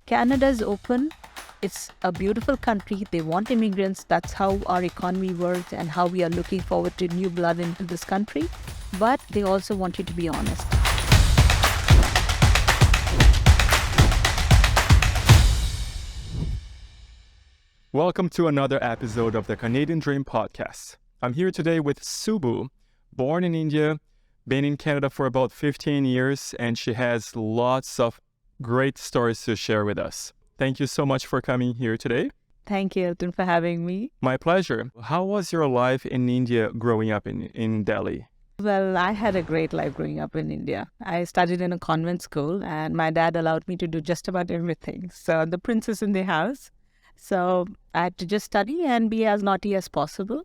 Canada is open. It's a beautiful country. They want immigrants. That's how our economy works and how we are looking forward to new blood into this country. But they also want you to be honest. Welcome to another episode of the Canadian Dream Podcast. I'm here today with Subbu, born in India, been in Canada for about 15 years, and she has lots of great stories to share with us. Thank you so much for coming here today. Thank you, Elton, for having me. My pleasure. How was your life in India growing up in Delhi? Well, I had a great life growing up in India. I studied in a convent school and my dad allowed me to do just about everything. So the princess in the house. So I had to just study and be as naughty as possible.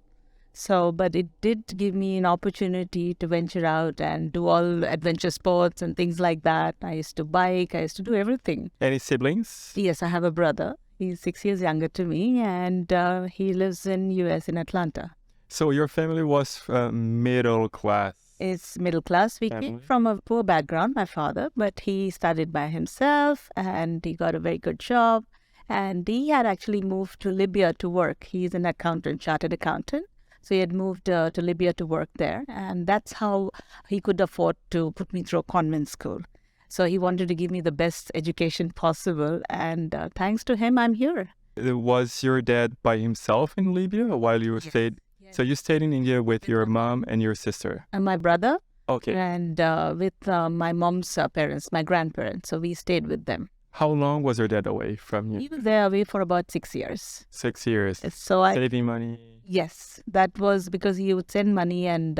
But it did give me an opportunity to venture out and do all adventure sports and things like that. I used to bike, I used to do everything. Any siblings? Yes, I have a brother. He's 6 years younger to me and he lives in US in Atlanta. So your family was middle class? It's middle class. We came from a poor background, my father, but he studied by himself and he got a very good job. And he had actually moved to Libya to work. He's an accountant, chartered accountant. So he had moved to Libya to work there. And that's how he could afford to put me through a convent school. So he wanted to give me the best education possible. And thanks to him, I'm here. Was your dad by himself in Libya while you stayed? Yes. So you stayed in India with your mom and your sister? And my brother. Okay. And with my mom's parents, my grandparents. So we stayed with them. How long was your dad away from you? He was there away for about 6 years. 6 years. So saving money? Yes, that was because he would send money and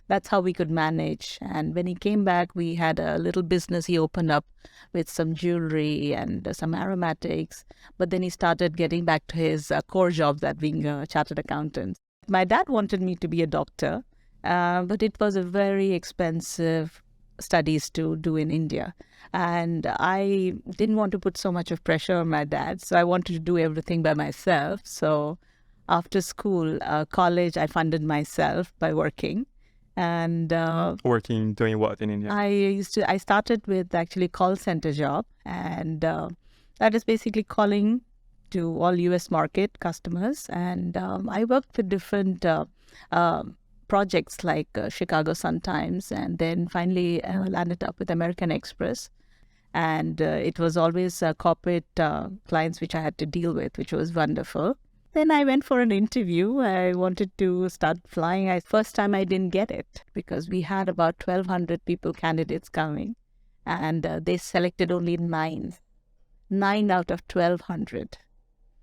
that's how we could manage. And when he came back, we had a little business he opened up with some jewelry and some aromatics. But then he started getting back to his core job, that being a chartered accountant. My dad wanted me to be a doctor, but it was a very expensive studies to do in India. And I didn't want to put so much of pressure on my dad. So I wanted to do everything by myself. So after school, college, I funded myself by working. And working, doing what in India? I started with actually call center job. And that is basically calling to all US market customers. And I worked with different projects like Chicago Sun-Times, and then finally landed up with American Express. And it was always corporate clients which I had to deal with, which was wonderful. Then I went for an interview. I wanted to start flying. First time I didn't get it because we had about 1,200 candidates coming, and they selected only 9 out of 1,200.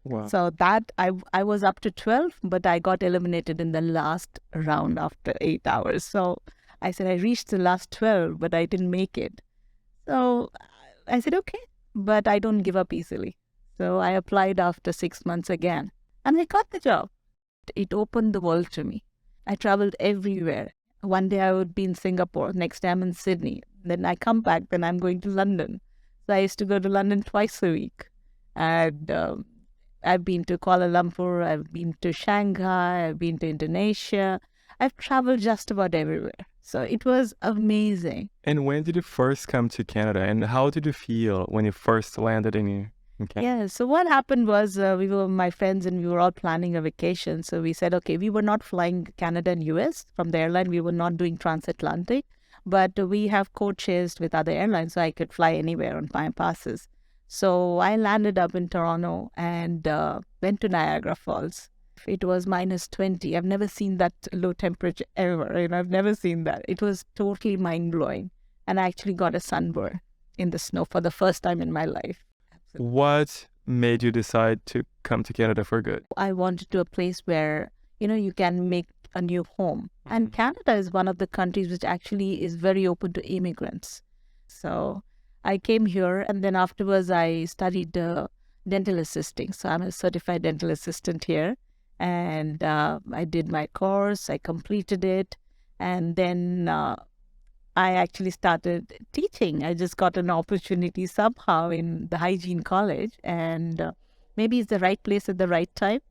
Wow. So that I was up to 12, but I got eliminated in the last round after 8 hours. So I said I reached the last 12, but I didn't make it. So I said, okay, but I don't give up easily. So I applied after 6 months again, and I got the job. It opened the world to me. I traveled everywhere. One day I would be in Singapore, next day I'm in Sydney. Then I come back, then I'm going to London. So I used to go to London twice a week. And I've been to Kuala Lumpur, I've been to Shanghai, I've been to Indonesia. I've traveled just about everywhere. So it was amazing. And when did you first come to Canada? And how did you feel when you first landed in Canada? Yeah, so what happened was we were my friends and we were all planning a vacation. So we said, okay, we were not flying Canada and US from the airline. We were not doing transatlantic. But we have co-chased with other airlines so I could fly anywhere on my passes. So I landed up in Toronto and went to Niagara Falls. It was minus 20. I've never seen that low temperature ever. I've never seen that. It was totally mind-blowing. And I actually got a sunburn in the snow for the first time in my life. Absolutely. What made you decide to come to Canada for good? I wanted to a place where, you can make a new home. Mm-hmm. And Canada is one of the countries which actually is very open to immigrants. So I came here and then afterwards I studied dental assisting. So I'm a certified dental assistant here. And I did my course, I completed it. And then I actually started teaching. I just got an opportunity somehow in the hygiene college. And maybe it's the right place at the right time.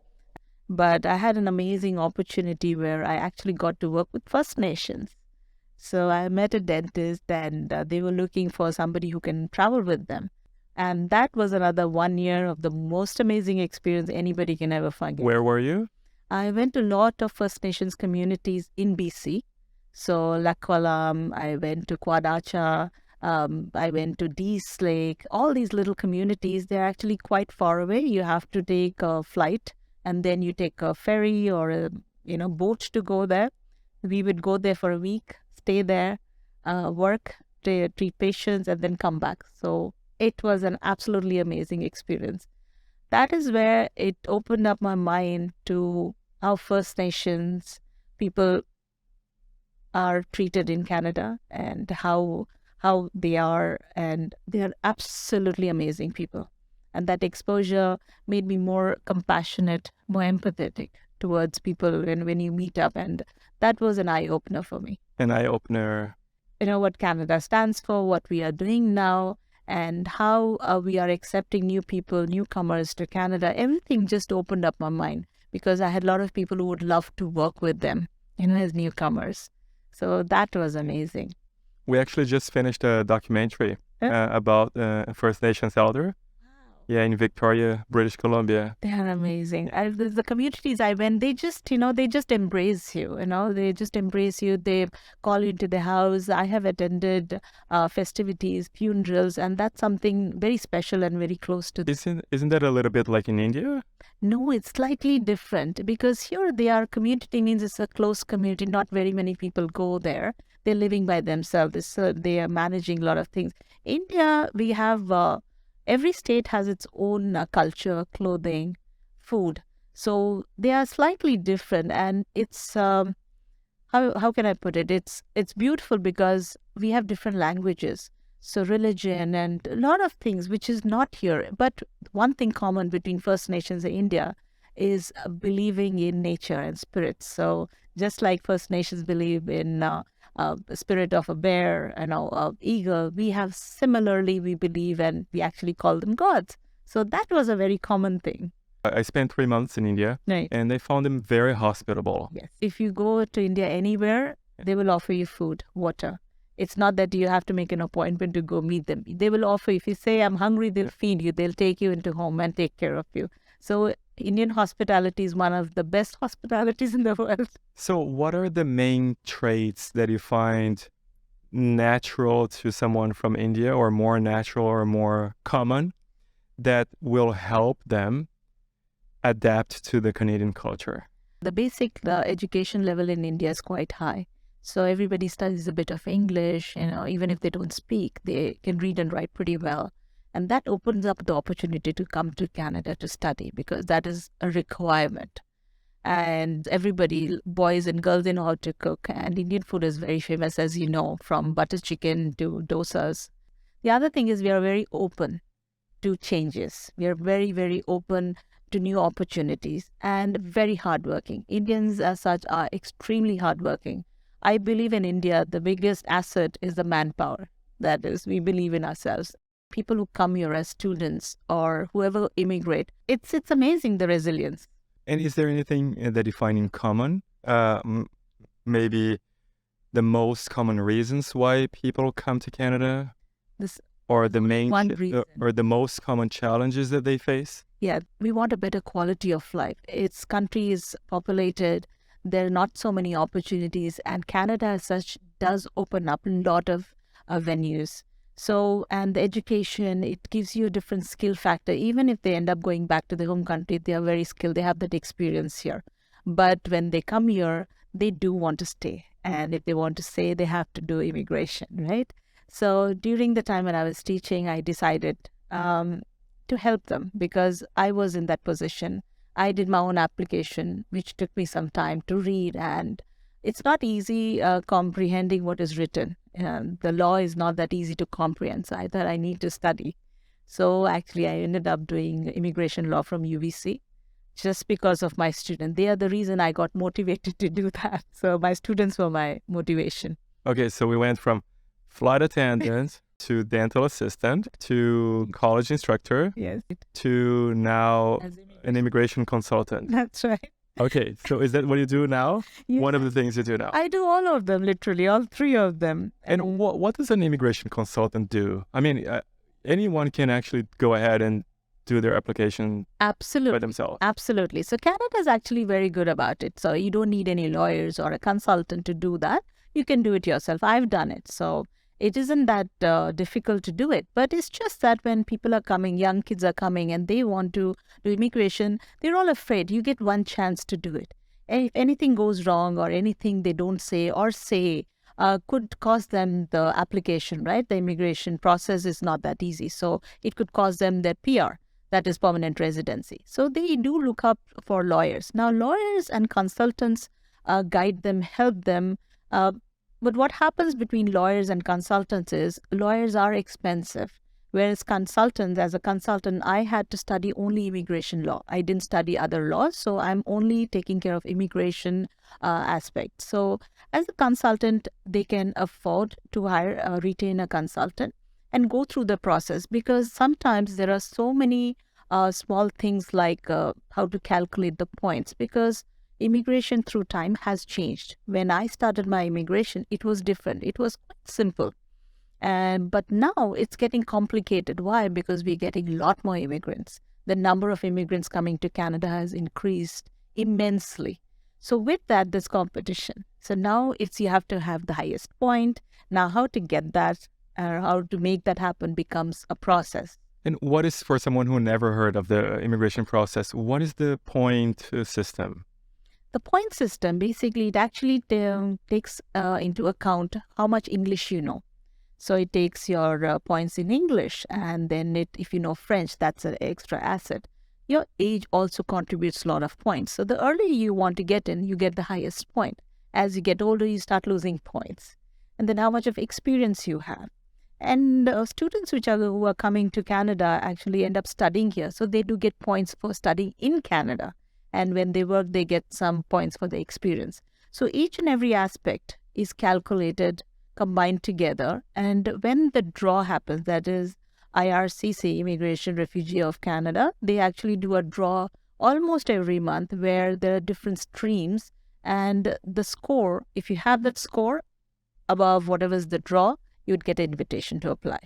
But I had an amazing opportunity where I actually got to work with First Nations. So I met a dentist and they were looking for somebody who can travel with them. And that was another 1 year of the most amazing experience anybody can ever forget. Where were you? I went to a lot of First Nations communities in BC. So Lakwalam, I went to Quadacha, I went to Dease Lake, all these little communities, they're actually quite far away. You have to take a flight and then you take a ferry or a boat to go there. We would go there for a week, stay there, work, treat patients, and then come back. So it was an absolutely amazing experience. That is where it opened up my mind to how First Nations people are treated in Canada and how they are, and they are absolutely amazing people. And that exposure made me more compassionate, more empathetic towards people when you meet up, and that was an eye-opener for me. An eye-opener. What Canada stands for, what we are doing now, and how we are accepting new people, newcomers to Canada. Everything just opened up my mind because I had a lot of people who would love to work with them, as newcomers. So that was amazing. We actually just finished a documentary about First Nations elder. Yeah, in Victoria, British Columbia. They are amazing. The communities I went, they just embrace you. They just embrace you. They call you into the house. I have attended festivities, funerals, and that's something very special and very close to. Isn't that a little bit like in India? No, it's slightly different because here community means it's a close community. Not very many people go there. They're living by themselves. They are managing a lot of things. India, we have. Every state has its own culture, clothing, food. So they are slightly different, and it's how can I put it? It's beautiful because we have different languages, so religion and a lot of things which is not here. But one thing common between First Nations and India is believing in nature and spirits. So just like First Nations believe in spirit of a bear, eagle, we believe, and we actually call them gods. So that was a very common thing. I spent 3 months in India, right, and they found them very hospitable. Yes. If you go to India anywhere, they will offer you food, water. It's not that you have to make an appointment to go meet them. They will offer, if you say, I'm hungry, they'll feed you. They'll take you into home and take care of you. So Indian hospitality is one of the best hospitalities in the world. So what are the main traits that you find natural to someone from India, or more natural or more common, that will help them adapt to the Canadian culture? The basic education level in India is quite high. So everybody studies a bit of English, even if they don't speak, they can read and write pretty well. And that opens up the opportunity to come to Canada to study because that is a requirement. And everybody, boys and girls, they know how to cook. And Indian food is very famous, as you know, from butter chicken to dosas. The other thing is we are very open to changes. We are very, very open to new opportunities and very hardworking. Indians as such are extremely hardworking. I believe in India, the biggest asset is the manpower. That is, we believe in ourselves. People who come here as students or whoever immigrate, it's amazing, the resilience. And is there anything that you find in common? Maybe the most common reasons why people come to Canada? Or the main or the most common challenges that they face? Yeah, we want a better quality of life. Its country is populated. There are not so many opportunities, and Canada as such does open up a lot of venues. So, and the education, it gives you a different skill factor. Even if they end up going back to their home country, they are very skilled. They have that experience here. But when they come here, they do want to stay. And if they want to stay, they have to do immigration, right? So during the time when I was teaching, I decided to help them because I was in that position. I did my own application, which took me some time to read, and it's not easy comprehending what is written. The law is not that easy to comprehend, so I thought I need to study. So actually, I ended up doing immigration law from UBC just because of my student. They are the reason I got motivated to do that. So my students were my motivation. Okay, so we went from flight attendant to dental assistant to college instructor, yes, to now an immigration consultant. That's right. Okay, so is that what you do now? Yeah. One of the things you do now? I do all of them, literally, all three of them. And what does an immigration consultant do? I mean, anyone can actually go ahead and do their application by Absolutely. themselves. Absolutely. So Canada is actually very good about it. So you don't need any lawyers or a consultant to do that. You can do it yourself. I've done it. So it isn't that difficult to do it. But it's just that when people are coming, young kids are coming and they want to do immigration, they're all afraid. You get one chance to do it. And if anything goes wrong or anything they don't say or say could cost them the application, right? The immigration process is not that easy. So it could cost them their PR, that is permanent residency. So they do look up for lawyers. Now, lawyers and consultants guide them, help them. But what happens between lawyers and consultants is lawyers are expensive. Whereas consultants, as a consultant, I had to study only immigration law. I didn't study other laws, so I'm only taking care of immigration aspects. So as a consultant, they can afford to retain a consultant and go through the process, because sometimes there are so many small things like how to calculate the points, because immigration through time has changed. When I started my immigration, it was different. It was quite simple. But now it's getting complicated. Why? Because we're getting a lot more immigrants. The number of immigrants coming to Canada has increased immensely. So with that, there's competition. So now you have to have the highest point. Now how to get that, how to make that happen becomes a process. And what is, for someone who never heard of the immigration process, what is the point system? The point system, basically, it actually takes into account how much English you know. So it takes your points in English, and then if you know French, that's an extra asset. Your age also contributes a lot of points. So the earlier you want to get in, you get the highest point. As you get older, you start losing points. And then how much of experience you have. And students who are coming to Canada actually end up studying here. So they do get points for studying in Canada. And when they work, they get some points for the experience. So each and every aspect is calculated, combined together. And when the draw happens, that is IRCC, Immigration Refugee of Canada, they actually do a draw almost every month where there are different streams. And the score, if you have that score above whatever is the draw, you'd get an invitation to apply.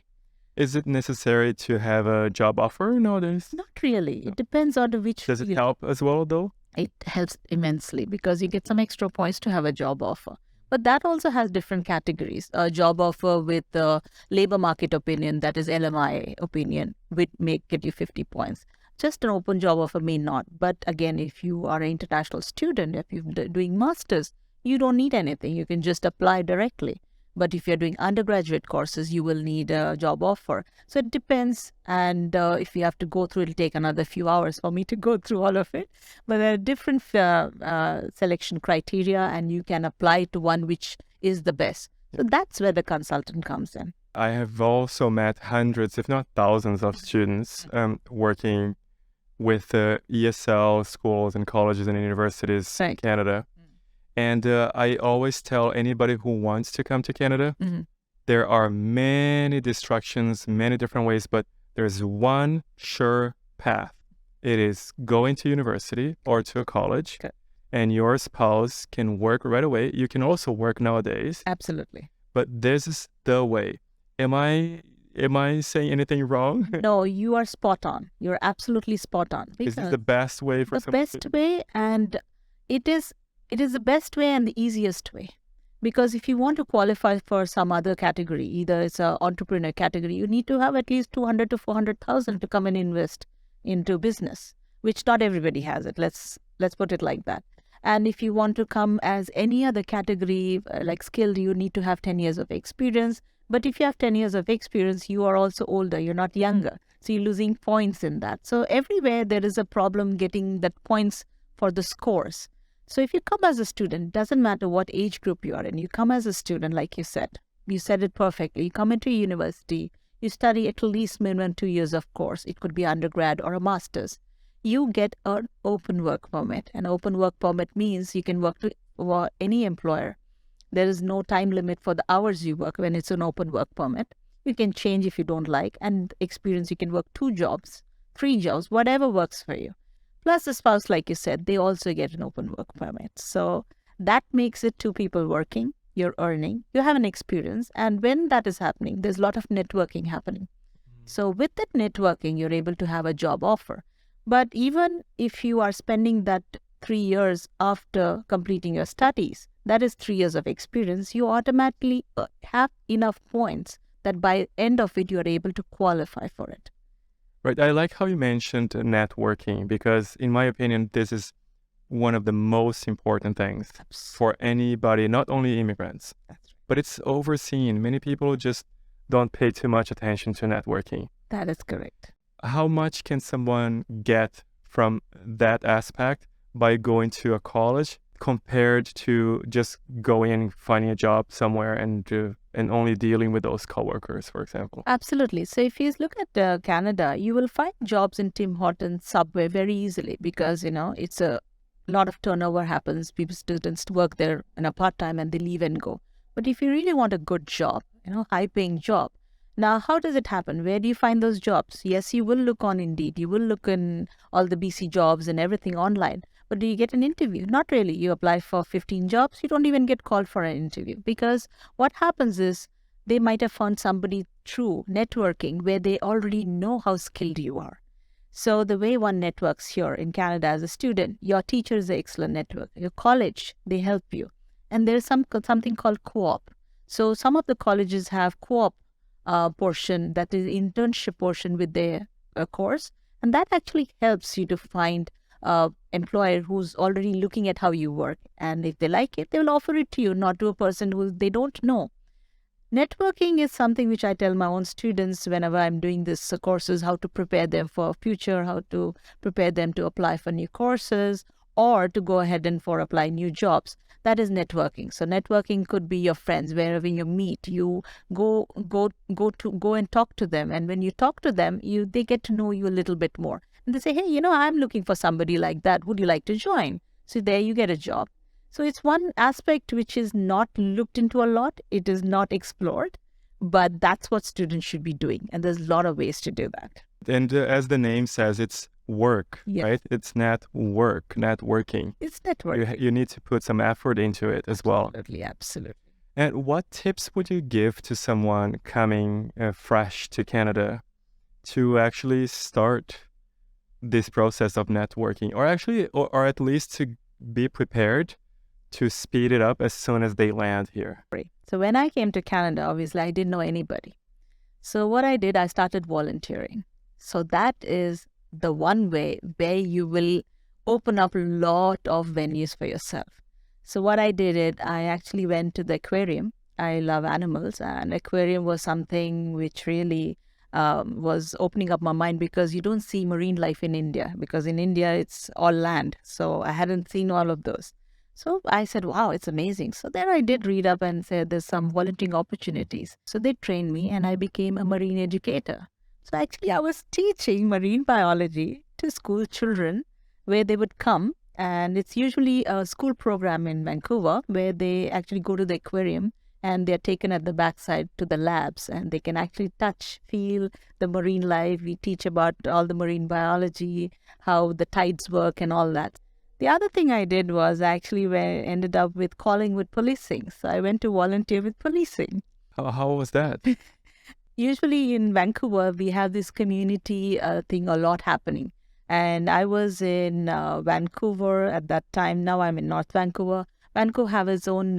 Is it necessary to have a job offer nowadays? Not really. It depends on which. Does it help as well, though? It helps immensely because you get some extra points to have a job offer. But that also has different categories. A job offer with the labor market opinion, that is LMI opinion, may get you 50 points. Just an open job offer may not. But again, if you are an international student, if you're doing masters, you don't need anything. You can just apply directly. But if you're doing undergraduate courses, you will need a job offer. So it depends. And if you have to go through, it'll take another few hours for me to go through all of it. But there are different selection criteria, and you can apply to one which is the best. So that's where the consultant comes in. I have also met hundreds, if not thousands, of students working with ESL schools and colleges and universities in Canada. And I always tell anybody who wants to come to Canada, there are many distractions, many different ways, but there's one sure path. It is going to university or to a college, and your spouse can work right away. You can also work nowadays. Absolutely. But this is the way. Am I saying anything wrong? No, you are spot on. You're absolutely spot on. Is this the best way for the best way, and it is the best way and the easiest way. Because if you want to qualify for some other category, either it's an entrepreneur category, you need to have at least 200 to 400,000 to come and invest into business, which not everybody has it. Let's put it like that. And if you want to come as any other category, like skilled, you need to have 10 years of experience. But if you have 10 years of experience, you are also older, you're not younger. So you're losing points in that. So everywhere there is a problem getting that points for the scores. So if you come as a student, doesn't matter what age group you are in, you come as a student, like you said it perfectly. You come into a university, you study at least minimum 2 years of course. It could be undergrad or a master's. You get an open work permit. An open work permit means you can work for any employer. There is no time limit for the hours you work when it's an open work permit. You can change if you don't like, and experience, you can work 2 jobs, 3 jobs, whatever works for you. Plus the spouse, like you said, they also get an open work permit. So that makes it 2 people working, you're earning, you have an experience. And when that is happening, there's a lot of networking happening. So with that networking, you're able to have a job offer. But even if you are spending that 3 years after completing your studies, that is 3 years of experience, you automatically have enough points that by end of it, you are able to qualify for it. Right. I like how you mentioned networking because, in my opinion, this is one of the most important things for anybody, not only immigrants, but it's overseen. Many people just don't pay too much attention to networking. That is correct. How much can someone get from that aspect by going to a college compared to just going and finding a job somewhere and only dealing with those coworkers, for example? Absolutely. So if you look at Canada, you will find jobs in Tim Hortons, Subway very easily because, it's a lot of turnover happens. People, students work there in a part-time and they leave and go. But if you really want a good job, high-paying job, now how does it happen? Where do you find those jobs? Yes, you will look on Indeed. You will look in all the BC jobs and everything online. But do you get an interview? Not really. You apply for 15 jobs. You don't even get called for an interview because what happens is they might have found somebody through networking where they already know how skilled you are. So the way one networks here in Canada as a student, your teacher is an excellent network. Your college, they help you. And there's something called co-op. So some of the colleges have co-op portion, that is internship portion with their course. And that actually helps you to find employer who's already looking at how you work. And if they like it, they will offer it to you, not to a person who they don't know. Networking is something which I tell my own students whenever I'm doing this courses, how to prepare them for future, how to prepare them to apply for new courses or to go ahead and for apply new jobs. That is networking. So networking could be your friends. Wherever you meet, you go and talk to them. And when you talk to them, they get to know you a little bit more. And they say, hey, I'm looking for somebody like that. Would you like to join? So there you get a job. So it's one aspect which is not looked into a lot. It is not explored, but that's what students should be doing. And there's a lot of ways to do that. And as the name says, it's work, Yes. right? It's not work, not working. It's networking. You need to put some effort into it as well. Absolutely. And what tips would you give to someone coming fresh to Canada to actually start this process of networking, or at least to be prepared to speed it up as soon as they land here? So when I came to Canada, obviously I didn't know anybody. So what I did, I started volunteering. So that is the one way where you will open up a lot of venues for yourself. So what I did, I actually went to the aquarium. I love animals, and aquarium was something which really was opening up my mind because you don't see marine life in India, because in India it's all land. So I hadn't seen all of those. So I said, wow, it's amazing. So then I did read up and said there's some volunteering opportunities. So they trained me and I became a marine educator. So actually I was teaching marine biology to school children where they would come. And it's usually a school program in Vancouver where they actually go to the aquarium and they're taken at the backside to the labs and they can actually touch, feel the marine life. We teach about all the marine biology, how the tides work and all that. The other thing I did was actually ended up with Collingwood policing. So I went to volunteer with policing. How was that? Usually in Vancouver, we have this community thing a lot happening. And I was in Vancouver at that time. Now I'm in North Vancouver. Vancouver have its own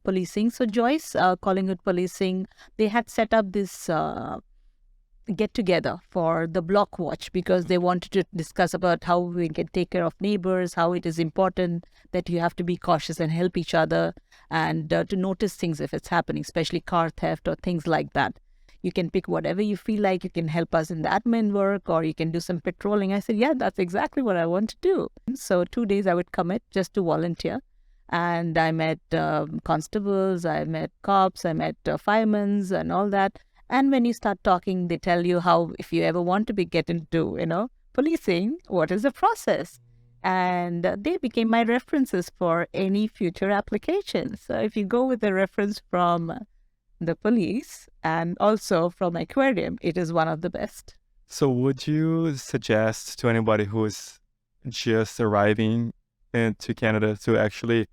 policing. So Joyce, Collingwood policing, they had set up this get together for the block watch because they wanted to discuss about how we can take care of neighbors, how it is important that you have to be cautious and help each other and to notice things if it's happening, especially car theft or things like that. You can pick whatever you feel like. You can help us in the admin work or you can do some patrolling. I said, yeah, that's exactly what I want to do. So 2 days I would commit just to volunteer. And I met constables, I met cops, I met firemen and all that. And when you start talking, they tell you how, if you ever want to get into, policing, what is the process? And they became my references for any future applications. So if you go with a reference from the police and also from aquarium, it is one of the best. So would you suggest to anybody who is just arriving into Canada to actually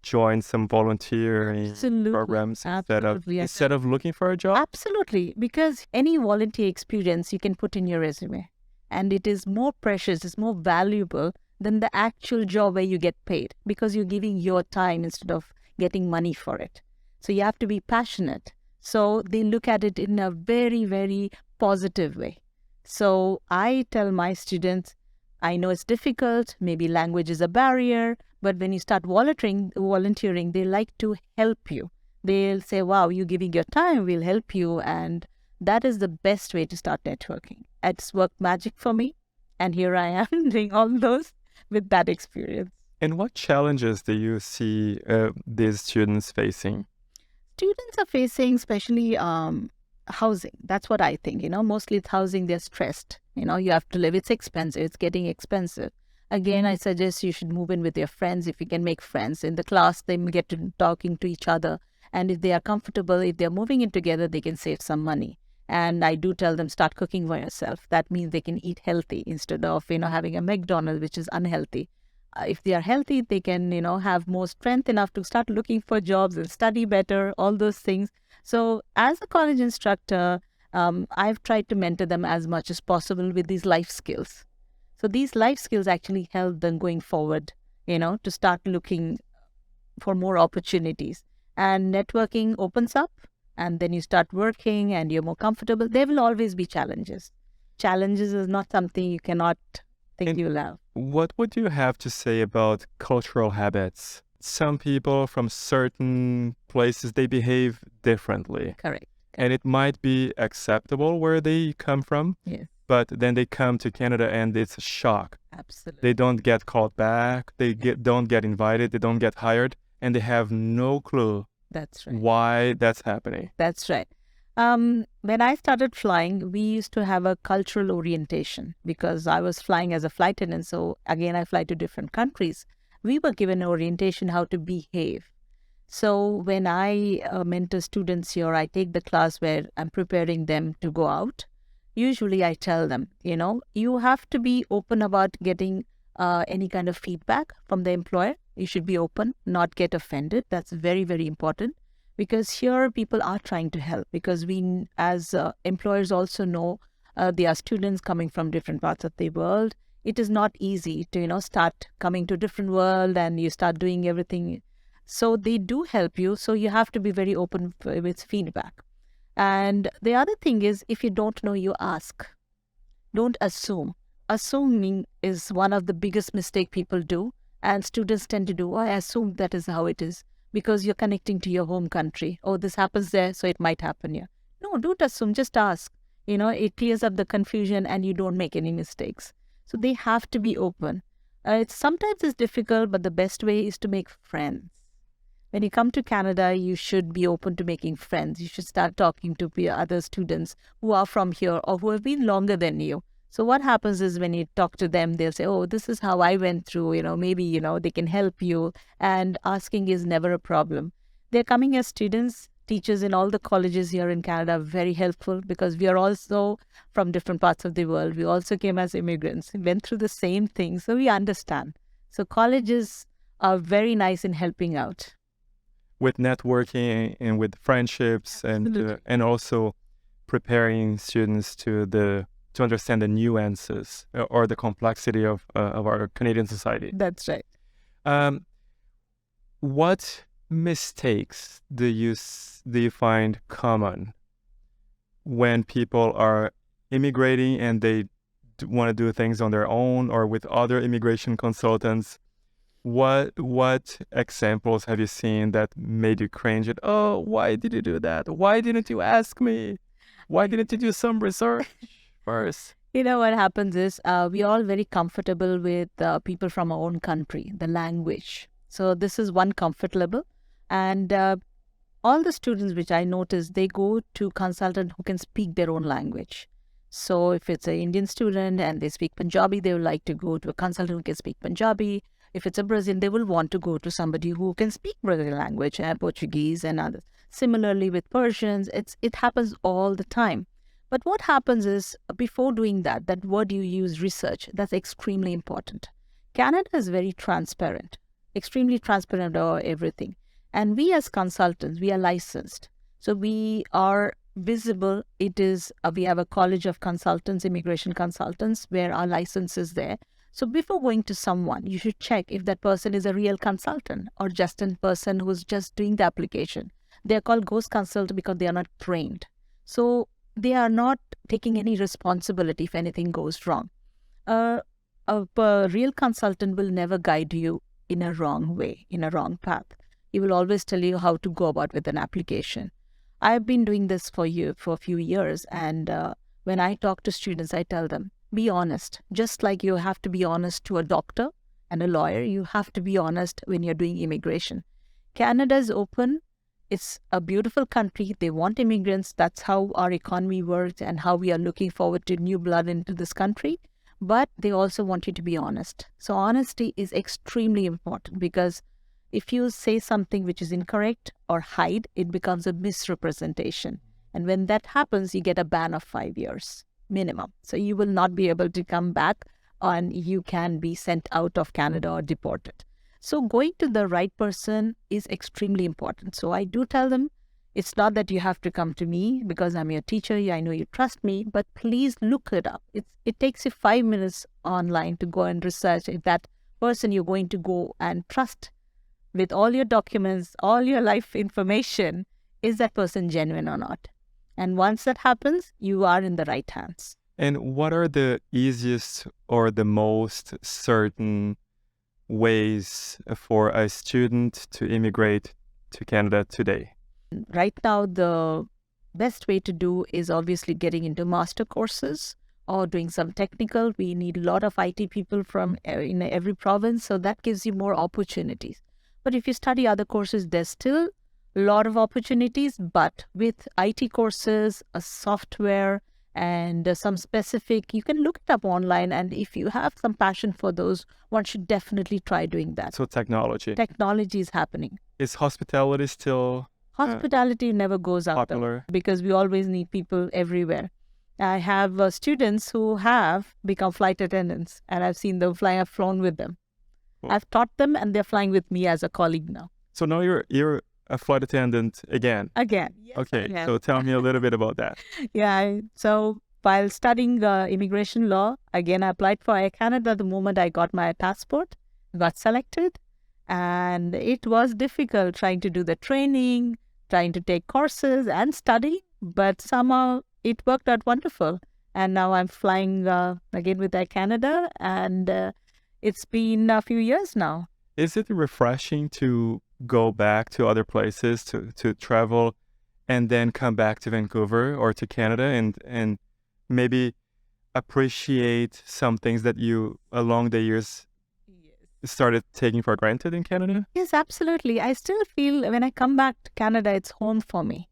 join some volunteering Absolutely. programs Absolutely. instead of looking for a job? Absolutely. Because any volunteer experience you can put in your resume, and it is more precious, it's more valuable than the actual job where you get paid, because you're giving your time instead of getting money for it. So you have to be passionate. So they look at it in a very, very positive way. So I tell my students, I know it's difficult, maybe language is a barrier, but when you start volunteering, they like to help you. They'll say, wow, you're giving your time, we'll help you. And that is the best way to start networking. It's worked magic for me. And here I am doing all those with that experience. And what challenges do you see these students facing? Students are facing, especially housing. That's what I think. Mostly it's housing. They're stressed. You have to live. It's expensive. It's getting expensive. Again, I suggest you should move in with your friends if you can make friends. In the class, they get to talking to each other. And if they are comfortable, if they're moving in together, they can save some money. And I do tell them, start cooking for yourself. That means they can eat healthy instead of, having a McDonald's, which is unhealthy. If they are healthy, they can, have more strength enough to start looking for jobs and study better, all those things. So as a college instructor, I've tried to mentor them as much as possible with these life skills. So these life skills actually help them going forward, to start looking for more opportunities. And networking opens up, and then you start working and you're more comfortable. There will always be challenges. Challenges is not something you cannot think you'll have. What would you have to say about cultural habits? Some people from certain places, they behave differently. Correct. And it might be acceptable where they come from. Yes. But then they come to Canada and it's a shock. Absolutely. They don't get called back. They don't get invited. They don't get hired. And they have no clue That's right. why that's happening. That's right. When I started flying, we used to have a cultural orientation because I was flying as a flight attendant. So again, I fly to different countries. We were given an orientation how to behave. So when I mentor students here, I take the class where I'm preparing them to go out. Usually I tell them, you have to be open about getting any kind of feedback from the employer. You should be open, not get offended. That's very, very important. Because here people are trying to help, because we as employers also know there are students coming from different parts of the world. It is not easy to, start coming to a different world and you start doing everything. So they do help you. So you have to be very open with feedback. And the other thing is, if you don't know, you ask. Don't assume. Assuming is one of the biggest mistake people do. And students tend to do, I assume that is how it is. Because you're connecting to your home country. Oh, this happens there, so it might happen here. No, don't assume, just ask. It clears up the confusion and you don't make any mistakes. So they have to be open. Sometimes it's difficult, but the best way is to make friends. When you come to Canada, you should be open to making friends. You should start talking to other students who are from here or who have been longer than you. So what happens is when you talk to them, they'll say, oh, this is how I went through, maybe, they can help you. And asking is never a problem. They're coming as students. Teachers in all the colleges here in Canada are very helpful because we are also from different parts of the world. We also came as immigrants, went through the same thing. So we understand. So colleges are very nice in helping out. With networking and with friendships and also preparing students to understand the nuances or the complexity of our Canadian society. That's right. What mistakes do you find common when people are immigrating and they want to do things on their own or with other immigration consultants? What examples have you seen that made you cringe at, oh, why did you do that? Why didn't you ask me? Why didn't you do some research first? What happens is we are all very comfortable with people from our own country, the language. So this is one comfort level. And all the students which I notice, they go to consultant who can speak their own language. So if it's an Indian student and they speak Punjabi, they would like to go to a consultant who can speak Punjabi. If it's a Brazilian, they will want to go to somebody who can speak Brazilian language, Portuguese and others. Similarly with Persians, it happens all the time. But what happens is, before doing that word you use, research, that's extremely important. Canada is very transparent. extremely transparent about everything. And we as consultants, we are licensed. So we are visible. We have a college of consultants, immigration consultants, where our license is there. So before going to someone, you should check if that person is a real consultant or just a person who's just doing the application. They're called ghost consultant because they are not trained. So they are not taking any responsibility if anything goes wrong. A real consultant will never guide you in a wrong way, in a wrong path. He will always tell you how to go about with an application. I've been doing this for a few years, and when I talk to students, I tell them, be honest. Just like you have to be honest to a doctor and a lawyer, you have to be honest when you're doing immigration. Canada is open. It's a beautiful country. They want immigrants. That's how our economy works and how we are looking forward to new blood into this country. But they also want you to be honest. So honesty is extremely important, because if you say something which is incorrect or hide, it becomes a misrepresentation. And when that happens, you get a ban of 5 years minimum. So you will not be able to come back, and you can be sent out of Canada or deported. So going to the right person is extremely important. So I do tell them, it's not that you have to come to me because I'm your teacher. I know you trust me, but please look it up. It takes you 5 minutes online to go and research if that person you're going to go and trust with all your documents, all your life information, is that person genuine or not? And once that happens, you are in the right hands. And what are the easiest or the most certain ways for a student to immigrate to Canada today? Right now, the best way to do is obviously getting into master courses or doing some technical. We need a lot of IT people from in every province, so that gives you more opportunities. But if you study other courses, there's still a lot of opportunities. But with IT courses, a software, and some specific, you can look it up online. And if you have some passion for those, one should definitely try doing that. So technology. Technology is happening. Is hospitality still Hospitality never goes out popular? Because we always need people everywhere. I have students who have become flight attendants, and I've seen them fly. I've flown with them. Cool. I've taught them, and they're flying with me as a colleague now. So now you're a flight attendant again. Again. Yes, Okay, so tell me a little bit about that. Yeah, so while studying immigration law, again, I applied for Air Canada the moment I got my passport, got selected. And it was difficult trying to do the training, trying to take courses and study, but somehow it worked out wonderful. And now I'm flying again with Air Canada, and it's been a few years now. Is it refreshing to go back to other places, to travel, and then come back to Vancouver or to Canada and maybe appreciate some things that you, along the years, started taking for granted in Canada? Yes, absolutely. I still feel when I come back to Canada, it's home for me.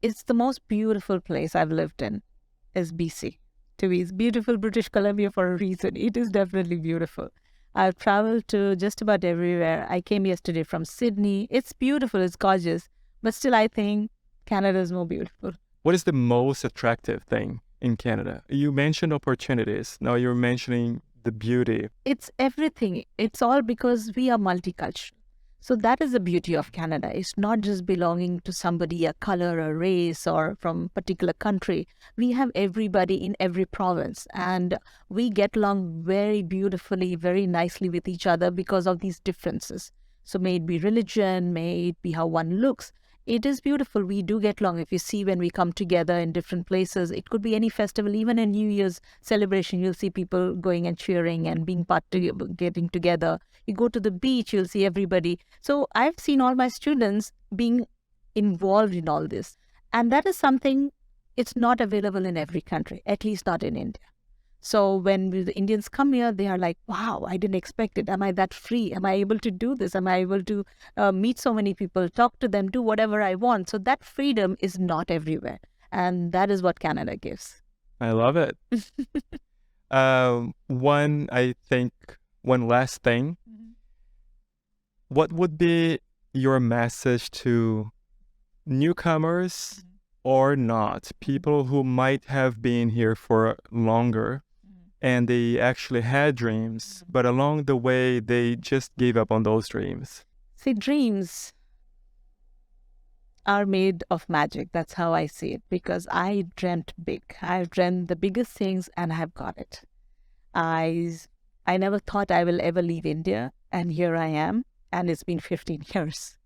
It's the most beautiful place I've lived in, is BC. To me, it's beautiful British Columbia for a reason. It is definitely beautiful. I've traveled to just about everywhere. I came yesterday from Sydney. It's beautiful, it's gorgeous, but still I think Canada is more beautiful. What is the most attractive thing in Canada? You mentioned opportunities. Now you're mentioning the beauty. It's everything. It's all because we are multicultural. So that is the beauty of Canada. It's not just belonging to somebody, a color, a race, or from a particular country. We have everybody in every province, and we get along very beautifully, very nicely with each other because of these differences. So may it be religion, may it be how one looks. It is beautiful. We do get along. If you see when we come together in different places, it could be any festival, even a New Year's celebration, you'll see people going and cheering and being getting together. You go to the beach, you'll see everybody. So I've seen all my students being involved in all this. And that is something, it's not available in every country, at least not in India. So when the Indians come here, they are like, wow, I didn't expect it. Am I that free? Am I able to do this? Am I able to meet so many people, talk to them, do whatever I want? So that freedom is not everywhere. And that is what Canada gives. I love it. One last thing. Mm-hmm. What would be your message to newcomers or not, people who might have been here for longer and they actually had dreams, but along the way, they just gave up on those dreams. See, dreams are made of magic. That's how I see it, because I dreamt big. I've dreamt the biggest things and I've got it. I never thought I will ever leave India, and here I am, and it's been 15 years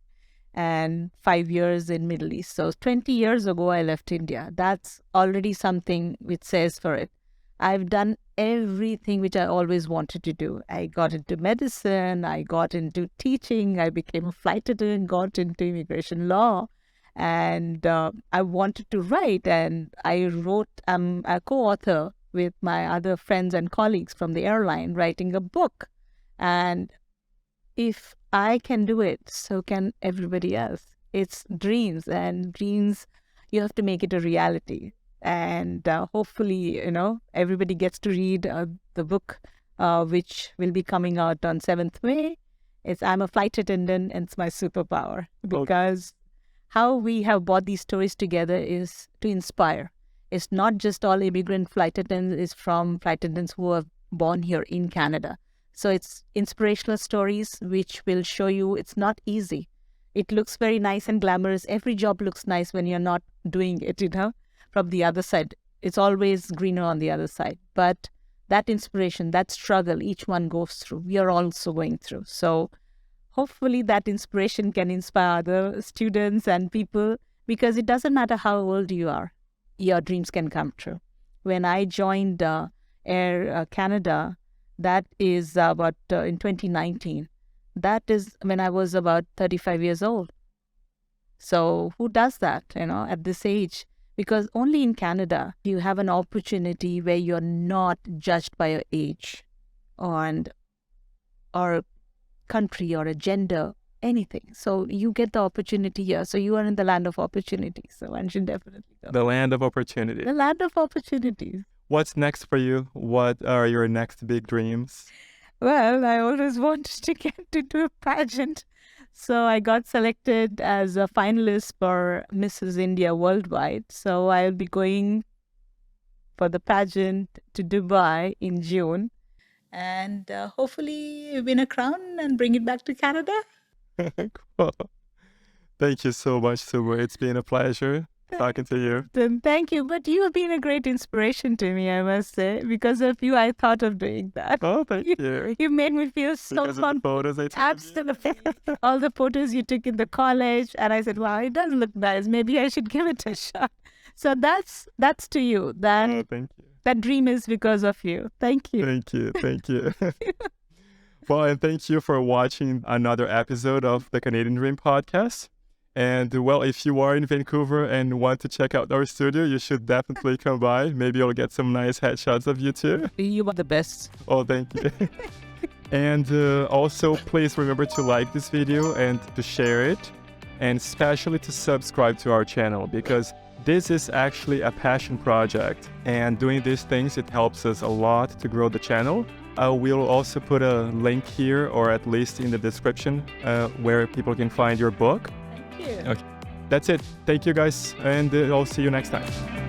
and 5 years in Middle East. So 20 years ago, I left India. That's already something which says for it. I've done everything which I always wanted to do. I got into medicine, I got into teaching, I became a flight attendant, got into immigration law, and I wanted to write, and I wrote, I'm a co-author with my other friends and colleagues from the airline, writing a book. And if I can do it, so can everybody else. It's dreams, and dreams, you have to make it a reality. And hopefully, everybody gets to read the book, which will be coming out on 7th May. I'm a flight attendant, and it's my superpower, because how we have brought these stories together is to inspire. It's not just all immigrant flight attendants, it's from flight attendants who are born here in Canada. So it's inspirational stories which will show you it's not easy. It looks very nice and glamorous. Every job looks nice when you're not doing it, from the other side. It's always greener on the other side. But that inspiration, that struggle, each one goes through. We are also going through. So hopefully that inspiration can inspire other students and people, because it doesn't matter how old you are, your dreams can come true. When I joined Air Canada, that is about in 2019. That is when I was about 35 years old. So who does that, at this age? Because only in Canada, you have an opportunity where you're not judged by your age or country or a gender, anything. So you get the opportunity here. So you are in the land of opportunities. So one should definitely go. The land of opportunity. The land of opportunities. What's next for you? What are your next big dreams? Well, I always wanted to get into a pageant. So I got selected as a finalist for Mrs. India Worldwide. So I'll be going for the pageant to Dubai in June, and hopefully win a crown and bring it back to Canada. Cool. Thank you so much, Subbu. It's been a pleasure talking to you. Then thank you. But you have been a great inspiration to me, I must say. Because of you, I thought of doing that. Oh, thank you. You made me feel so Because of the photos I took. Absolutely. All the photos you took in the college. And I said, wow, it does look nice. Maybe I should give it a shot. So that's to you. Oh, thank you. That dream is because of you. Thank you. Thank you. Thank you. Well, and thank you for watching another episode of the Canadian Dream podcast. And well, if you are in Vancouver and want to check out our studio, you should definitely come by. Maybe you'll get some nice headshots of you too. You are the best. Oh, thank you. And also, please remember to like this video and to share it, and especially to subscribe to our channel, because this is actually a passion project. And doing these things, it helps us a lot to grow the channel. We'll also put a link here, or at least in the description, where people can find your book. Thank you. Okay. That's it. Thank you, guys, and I'll see you next time.